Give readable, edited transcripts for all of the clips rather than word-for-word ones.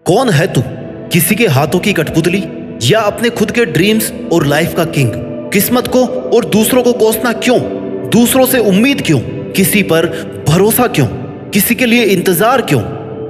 कौन है तू? किसी के हाथों की कठपुतली या अपने खुद के ड्रीम्स और लाइफ का किंग? किस्मत को और दूसरों को कोसना क्यों? दूसरों से उम्मीद क्यों? किसी पर भरोसा क्यों? किसी के लिए इंतजार क्यों?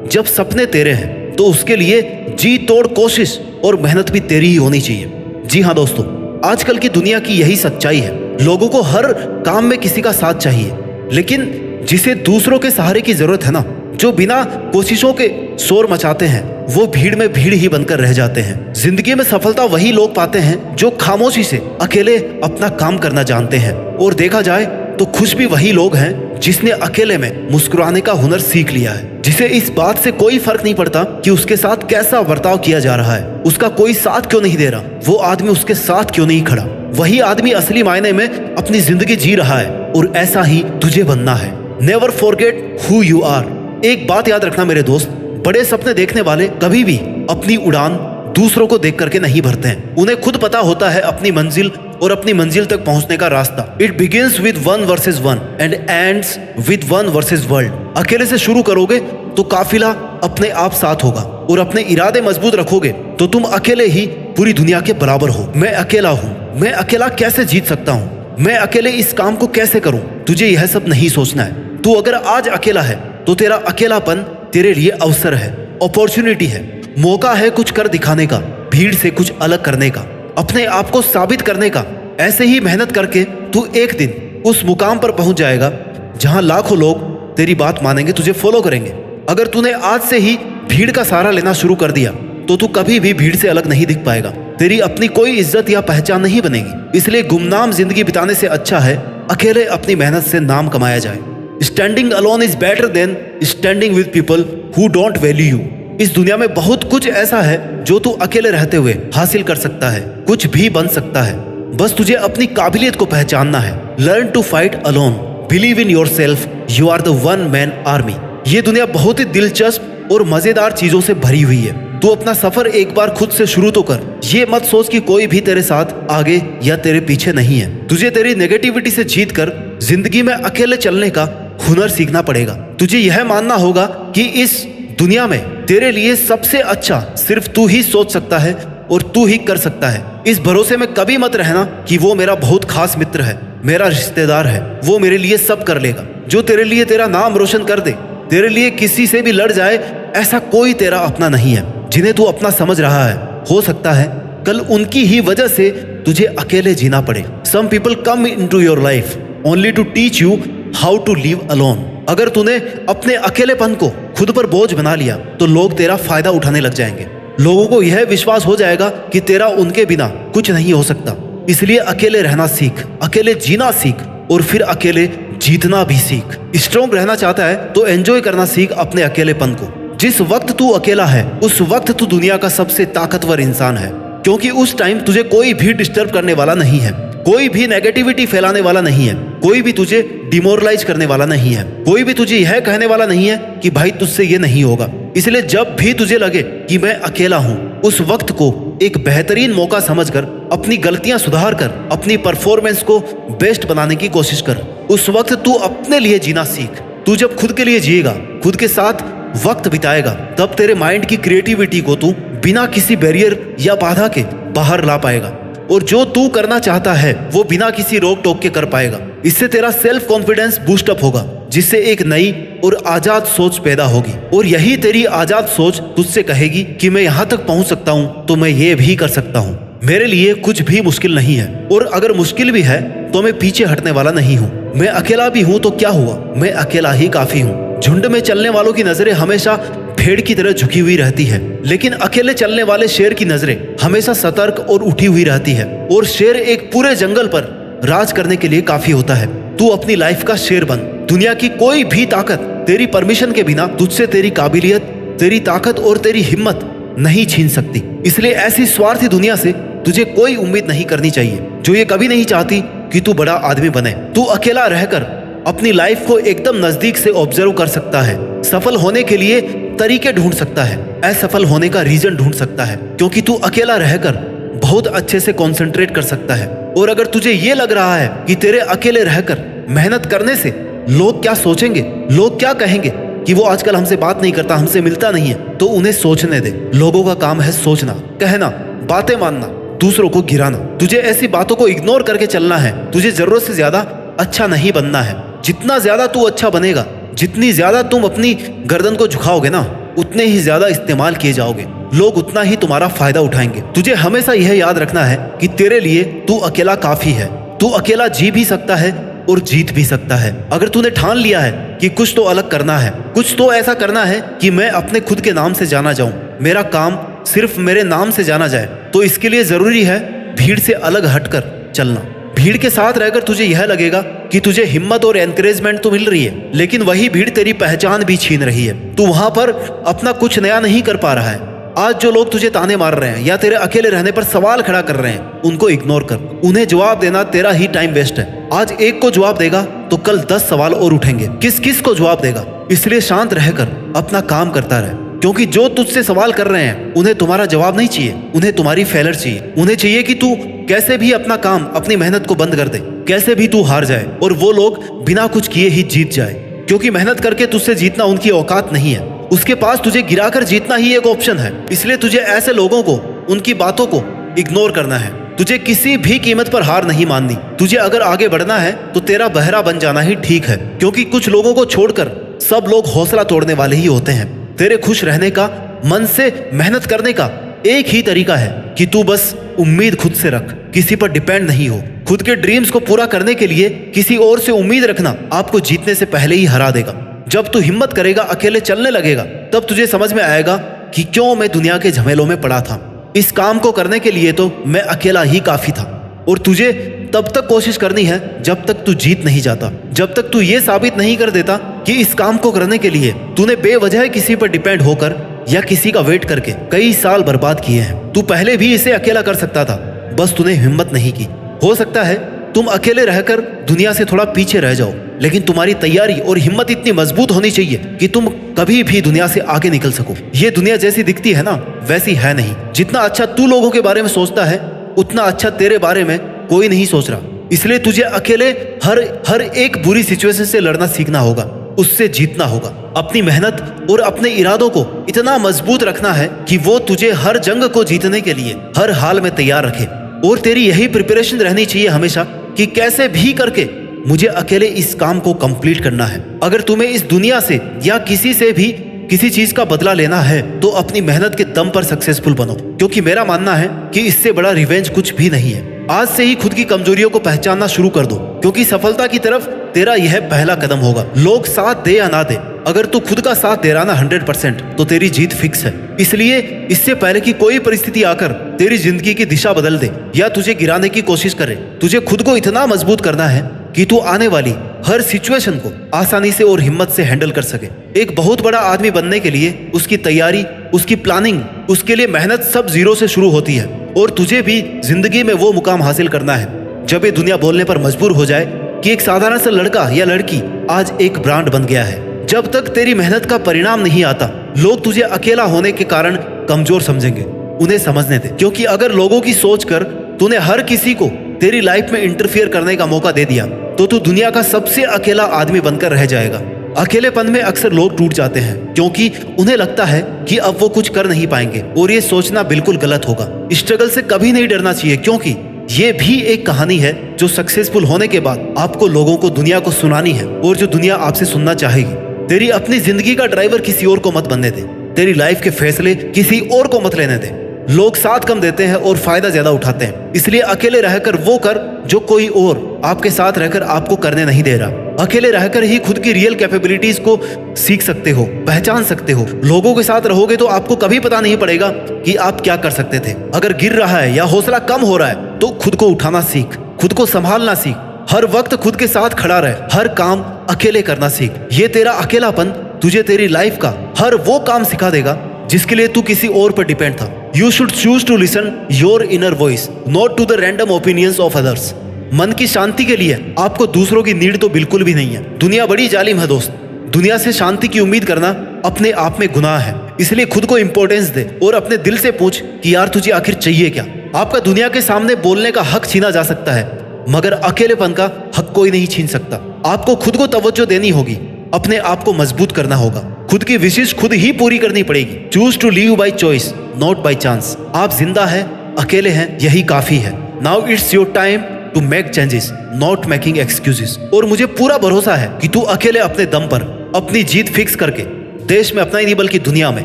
जब सपने तेरे हैं तो उसके लिए जी तोड़ कोशिश और मेहनत भी तेरी ही होनी चाहिए। जी हाँ दोस्तों, आजकल की दुनिया की यही सच्चाई है। लोगों को हर काम में किसी का साथ चाहिए, लेकिन जिसे दूसरों के सहारे की जरूरत है ना, जो बिना कोशिशों के शोर मचाते हैं, वो भीड़ में भीड़ ही बनकर रह जाते हैं। जिंदगी में सफलता वही लोग पाते हैं जो खामोशी से अकेले अपना काम करना जानते हैं। और देखा जाए तो खुश भी वही लोग हैं जिसने अकेले में मुस्कुराने का हुनर सीख लिया है, जिसे इस बात से कोई फर्क नहीं पड़ता कि उसके साथ कैसा बर्ताव किया जा रहा है, उसका कोई साथ क्यों नहीं दे रहा, वो आदमी उसके साथ क्यों नहीं खड़ा। वही आदमी असली मायने में अपनी जिंदगी जी रहा है और ऐसा ही तुझे बनना है। Never forget who you are. एक बात याद रखना मेरे दोस्त, बड़े सपने देखने वाले कभी भी अपनी उड़ान दूसरों को देख करके नहीं भरते हैं। उन्हें खुद पता होता है अपनी मंजिल और अपनी मंजिल तक पहुंचने का रास्ता। It begins with 1 versus 1 and ends with 1 versus world. अकेले से शुरू करोगे तो काफिला अपने आप साथ होगा, और अपने इरादे मजबूत रखोगे तो तुम अकेले ही पूरी दुनिया के बराबर हो। मैं अकेला हूँ, मैं अकेला कैसे जीत सकता हूँ, मैं अकेले इस काम को कैसे करूँ, तुझे यह सब नहीं सोचना है। तू अगर आज अकेला है तो तेरा अकेलापन तेरे लिए अवसर है, अपॉर्चुनिटी है, मौका है कुछ कर दिखाने का, भीड़ से कुछ अलग करने का, अपने आप को साबित करने का। ऐसे ही मेहनत करके तू एक दिन उस मुकाम पर पहुंच जाएगा जहां लाखों लोग तेरी बात मानेंगे, तुझे फॉलो करेंगे। अगर तूने आज से ही भीड़ का सहारा लेना शुरू कर दिया तो तू कभी भी भीड़ से अलग नहीं दिख पाएगा। तेरी अपनी कोई इज्जत या पहचान नहीं बनेगी। इसलिए गुमनाम जिंदगी बिताने से अच्छा है अकेले अपनी मेहनत से नाम कमाया जाए। Standing alone is better than standing with people who don't value you. इस दुनिया में बहुत कुछ ऐसा है जो तू अकेले रहते हुए हासिल कर सकता है, कुछ भी बन सकता है। बस तुझे अपनी काबिलियत को पहचानना है। Learn to fight alone, believe in yourself, you are the one man army. ये दुनिया बहुत ही दिलचस्प और मजेदार चीजों से भरी हुई है। तू अपना सफर एक बार खुद से शुरू तो कर। ये मत सोच कि कोई भी तेरे साथ आगे या तेरे पीछे नहीं है। तुझे तेरी नेगेटिविटी से जीत कर जिंदगी में अकेले चलने का हुनर सीखना पड़ेगा। तुझे यह मानना होगा कि इस दुनिया में तेरे लिए सबसे अच्छा सिर्फ तू ही सोच सकता है और तू ही कर सकता है। इस भरोसे में कभी मत रहना कि वो मेरा बहुत खास मित्र है, मेरा रिश्तेदार है, वो मेरे लिए सब कर लेगा। जो तेरे लिए तेरा नाम रोशन कर दे, तेरे लिए किसी से भी लड़ जाए, ऐसा कोई तेरा अपना नहीं है जिन्हें तू अपना समझ रहा है। हो सकता है कल उनकी ही वजह से तुझे अकेले जीना पड़े। Some people come into your life only to teach you how to live alone. अगर तूने अपने अकेलेपन को खुद पर बोझ बना लिया तो लोग तेरा फायदा उठाने लग जाएंगे। लोगों को यह विश्वास हो जाएगा कि तेरा उनके बिना कुछ नहीं हो सकता। इसलिए अकेले रहना सीख, अकेले जीना सीख और फिर अकेले जीतना भी सीख। स्ट्रॉन्ग रहना चाहता है तो एंजॉय करना सीख अपने अकेलेपन को। जिस वक्त तू अकेला है उस वक्त तू दुनिया का सबसे ताकतवर इंसान है, क्योंकि उस टाइम तुझे कोई भी डिस्टर्ब करने वाला नहीं है, कोई भी नेगेटिविटी फैलाने वाला नहीं है, कोई भी तुझे डिमोरलाइज करने वाला नहीं है, कोई भी तुझे यह कहने वाला नहीं है कि भाई तुझसे ये नहीं होगा। इसलिए जब भी तुझे लगे कि मैं अकेला हूँ, उस वक्त को एक बेहतरीन मौका समझकर अपनी गलतियां सुधार कर अपनी परफॉर्मेंस को बेस्ट बनाने की कोशिश कर। उस वक्त तू अपने लिए जीना सीख। तू जब खुद के लिए जिएगा, खुद के साथ वक्त बिताएगा, तब तेरे माइंड की क्रिएटिविटी को तू बिना किसी बैरियर या बाधा के बाहर ला पाएगा, और जो तू करना चाहता है वो बिना किसी रोक टोक के कर पाएगा। इससे तेरा सेल्फ कॉन्फिडेंस बूस्ट अप होगा, जिससे एक नई और आजाद सोच पैदा होगी। और यही तेरी आजाद सोच तुझसे कहेगी कि मैं यहाँ तक पहुँच सकता हूँ तो मैं ये भी कर सकता हूँ। मेरे लिए कुछ भी मुश्किल नहीं है, और अगर मुश्किल भी है तो मैं पीछे हटने वाला नहीं हूँ। मैं अकेला भी हूँ तो क्या हुआ, मैं अकेला ही काफी हूँ। झुंड में चलने वालों की नजरें हमेशा भेड़ की तरह झुकी हुई रहती है, लेकिन अकेले चलने वाले शेर की नजरें हमेशा सतर्क और उठी हुई रहती है। और शेर एक पूरे जंगल पर राज करने के लिए काफी होता है। तू अपनी लाइफ का शेर बन। दुनिया की कोई भी ताकत तेरी परमिशन के बिना तुझसे तेरी काबिलियत, तेरी ताकत और तेरी हिम्मत नहीं छीन सकती। इसलिए ऐसी स्वार्थी दुनिया से तुझे कोई उम्मीद नहीं करनी चाहिए जो ये कभी नहीं चाहती कि तू बड़ा आदमी बने। तू अकेला रहकर अपनी लाइफ को एकदम नजदीक से ऑब्जर्व कर सकता है, सफल होने के लिए तरीके ढूंढ सकता है, असफल होने का रीजन ढूंढ सकता है, क्योंकि तू अकेला रहकर बहुत अच्छे से कंसंट्रेट कर सकता है। और अगर तुझे ये लग रहा है कि तेरे अकेले रहकर मेहनत करने से लोग क्या सोचेंगे, लोग क्या कहेंगे, कि वो आजकल हमसे बात नहीं करता, हमसे मिलता नहीं है, तो उन्हें सोचने दे। लोगों का काम है सोचना, कहना, बातें मानना, दूसरों को गिराना। तुझे ऐसी बातों को इग्नोर करके चलना है। तुझे जरूरत से ज्यादा अच्छा नहीं बनना है। जितना ज्यादा तू अच्छा बनेगा, जितनी ज्यादा तुम अपनी गर्दन को झुकाओगे ना, उतने ही ज्यादा इस्तेमाल किए जाओगे। लोग उतना ही तुम्हारा फायदा उठाएंगे। तुझे हमेशा यह याद रखना है कि तेरे लिए तू अकेला काफी है। तू अकेला जी भी सकता है और जीत भी सकता है। अगर तूने ठान लिया है कि कुछ तो अलग करना है, कुछ तो ऐसा करना है कि मैं अपने खुद के नाम से जाना जाऊं, मेरा काम सिर्फ मेरे नाम से जाना जाए, तो इसके लिए जरूरी है भीड़ से अलग हटकर चलना। भीड़ के साथ रहकर तुझे यह लगेगा कि तुझे हिम्मत और एनकरेजमेंट तो मिल रही है, लेकिन वही भीड़ तेरी पहचान भी छीन रही है। तू वहां पर अपना कुछ नया नहीं कर पा रहा है। आज जो लोग तुझे ताने मार रहे हैं या तेरे अकेले रहने पर सवाल खड़ा कर रहे हैं, उनको इग्नोर कर। उन्हें जवाब देना तेरा ही टाइम वेस्ट है। आज एक को जवाब देगा तो कल 10 सवाल और उठेंगे। किस किस को जवाब देगा? इसलिए शांत रहकर अपना काम करता रहे, क्योंकि जो तुझसे सवाल कर रहे हैं उन्हें तुम्हारा जवाब नहीं चाहिए, उन्हें तुम्हारी फेलर चाहिए। उन्हें चाहिए कि तू कैसे भी अपना काम, अपनी मेहनत को बंद कर दे, कैसे भी तू हार जाए और वो लोग बिना कुछ किए ही जीत जाए। क्योंकि मेहनत करके तुझसे जीतना उनकी औकात नहीं है। उसके पास तुझे गिराकर जीतना ही एक ऑप्शन है। इसलिए तुझे ऐसे लोगों को, उनकी बातों को इग्नोर करना है। तुझे किसी भी कीमत पर हार नहीं माननी। तुझे अगर आगे बढ़ना है तो तेरा बहरा बन जाना ही ठीक है, क्योंकि कुछ लोगों को छोड़कर सब लोग हौसला तोड़ने वाले ही होते हैं। तेरे खुश रहने का, मन से मेहनत करने का एक ही तरीका है कि तू बस उम्मीद खुद से रख, किसी पर डिपेंड नहीं हो। खुद के ड्रीम्स को पूरा करने के लिए किसी और से उम्मीद रखना आपको जीतने से पहले ही हरा देगा। जब तू हिम्मत करेगा, अकेले चलने लगेगा, तब तुझे समझ में आएगा कि क्यों मैं दुनिया के झमेलों में पड़ा था। इस काम को करने के लिए तो मैं अकेला ही काफी था। और तुझे तब तक कोशिश करनी है जब तक तू जीत नहीं जाता, जब तक तू ये साबित नहीं कर देता कि इस काम को करने के लिए तूने बेवजह किसी पर डिपेंड होकर या किसी का वेट करके कई साल बर्बाद किए हैं। तू पहले भी इसे अकेला कर सकता था, बस तूने हिम्मत नहीं की। हो सकता है तुम अकेले रहकर दुनिया से थोड़ा पीछे रह जाओ, लेकिन तुम्हारी तैयारी और हिम्मत इतनी मजबूत होनी चाहिए कि तुम कभी भी दुनिया से आगे निकल सको। ये दुनिया जैसी दिखती है ना, वैसी है नहीं। जितना अच्छा तू लोगों के बारे में सोचता है, उतना अच्छा तेरे बारे में कोई नहीं सोच रहा। इसलिए तुझे अकेले हर एक बुरी सिचुएशन से लड़ना सीखना होगा, उससे जीतना होगा। अपनी मेहनत और अपने इरादों को इतना मजबूत रखना है कि वो तुझे हर जंग को जीतने के लिए हर हाल में तैयार रखे। और तेरी यही प्रिपरेशन रहनी चाहिए हमेशा कि कैसे भी करके मुझे अकेले इस काम को कंप्लीट करना है। अगर तुम्हें इस दुनिया से या किसी से भी किसी चीज का बदला लेना है तो अपनी मेहनत के दम पर सक्सेसफुल बनो, क्योंकि मेरा मानना है कि इससे बड़ा रिवेंज कुछ भी नहीं है। आज से ही खुद की कमजोरियों को पहचानना शुरू कर दो, क्योंकि सफलता की तरफ तेरा यह पहला कदम होगा। लोग साथ दे या ना दे, अगर तू खुद का साथ दे रहा ना 100%, तो तेरी जीत फिक्स है। इसलिए इससे पहले कि कोई परिस्थिति आकर तेरी जिंदगी की दिशा बदल दे या तुझे गिराने की कोशिश करे, तुझे खुद को इतना मजबूत करना है कि तू आने वाली हर सिचुएशन को आसानी से और हिम्मत से हैंडल कर सके। एक बहुत बड़ा आदमी बनने के लिए उसकी तैयारी, उसकी प्लानिंग, उसके लिए मेहनत सब जीरो से शुरू होती है। और तुझे भी जिंदगी में वो मुकाम हासिल करना है जब ये दुनिया बोलने पर मजबूर हो जाए कि एक साधारण सा लड़का या लड़की आज एक ब्रांड बन गया है। जब तक तेरी मेहनत का परिणाम नहीं आता, लोग तुझे अकेला होने के कारण कमजोर समझेंगे। उन्हें समझने दे, क्योंकि अगर लोगों की सोच कर तूने हर किसी को तेरी लाइफ में इंटरफियर करने का मौका दे दिया तो तू दुनिया का सबसे अकेला आदमी बनकर रह जाएगा। अकेलेपन में अक्सर लोग टूट जाते हैं क्योंकि उन्हें लगता है कि अब वो कुछ कर नहीं पाएंगे, और ये सोचना बिल्कुल गलत होगा। स्ट्रगल से कभी नहीं डरना चाहिए, क्योंकि ये भी एक कहानी है जो सक्सेसफुल होने के बाद आपको लोगों को, दुनिया को सुनानी है, और जो दुनिया आपसे सुनना चाहेगी। तेरी अपनी जिंदगी का ड्राइवर किसी और को मत बनने दे। तेरी लाइफ के फैसले किसी और को मत लेने दे। लोग साथ कम देते हैं और फायदा ज्यादा उठाते हैं, इसलिए अकेले रहकर वो कर जो कोई और आपके साथ रहकर आपको करने नहीं दे रहा। अकेले रहकर ही खुद की रियल कैपेबिलिटीज को सीख सकते हो, पहचान सकते हो। लोगों के साथ रहोगे तो आपको कभी पता नहीं पड़ेगा कि आप क्या कर सकते थे। अगर गिर रहा है या हौसला कम हो रहा है तो खुद को उठाना सीख, खुद को संभालना सीख, हर वक्त खुद के साथ खड़ा रहे, हर काम अकेले करना सीख। ये तेरा अकेलापन तुझे तेरी लाइफ का हर वो काम सिखा देगा जिसके लिए तू किसी और पर डिपेंड था। You should choose to listen your inner voice, not to the random opinions of others. मन की शांति के लिए आपको दूसरों की नीड तो बिल्कुल भी नहीं है। दुनिया बड़ी जालिम है दोस्त। दुनिया से शांति की उम्मीद करना अपने आप में गुनाह है। इसलिए खुद को इंपॉर्टेंस दे और अपने दिल से पूछ कि यार तुझे आखिर चाहिए क्या। आपका दुनिया के सामने बोलने का हक छीना जा सकता है, मगर अकेलेपन का हक कोई नहीं छीन सकता। आपको खुद को तवज्जो देनी होगी, अपने आप को मजबूत करना होगा, खुद की विशेष खुद ही पूरी करनी पड़ेगी। Choose to live by choice not by chance. आप जिंदा हैं, अकेले हैं, यही काफी है। Now it's your time to make changes not making excuses. और मुझे पूरा भरोसा है कि तू अकेले अपने दम पर अपनी जीत फिक्स करके देश में अपना ही नहीं बल्कि दुनिया में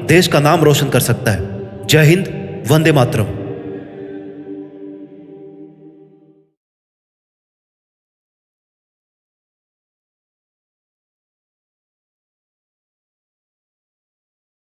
देश का नाम रोशन कर सकता है। जय हिंद, वंदे मातरम।